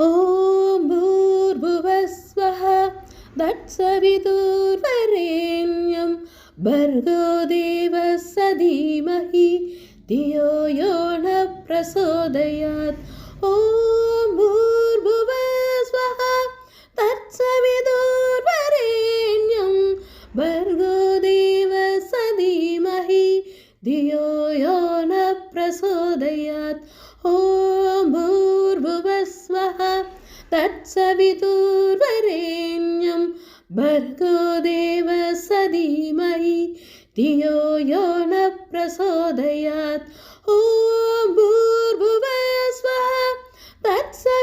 ॐ भूर्भुवस्वः तत्सवितुर्वरेण्यं भर्गो देवस्य धीमहि धियो यो नः प्रचोदयात् ॐ भूर्भुवस्वः तत्सवितुर्वरेण्यं भर्गो देवस्य धीमहि धियो यो नः प्रचोदयात् ॐ भूर्भुवस्वः तत्सवितुर्वरेण्यं भर्गो देवस्य धीमहि धियो यो नः प्रचोदयात् ॐ भूर्भुवस्वः तत्सवितुर्वरेण्यं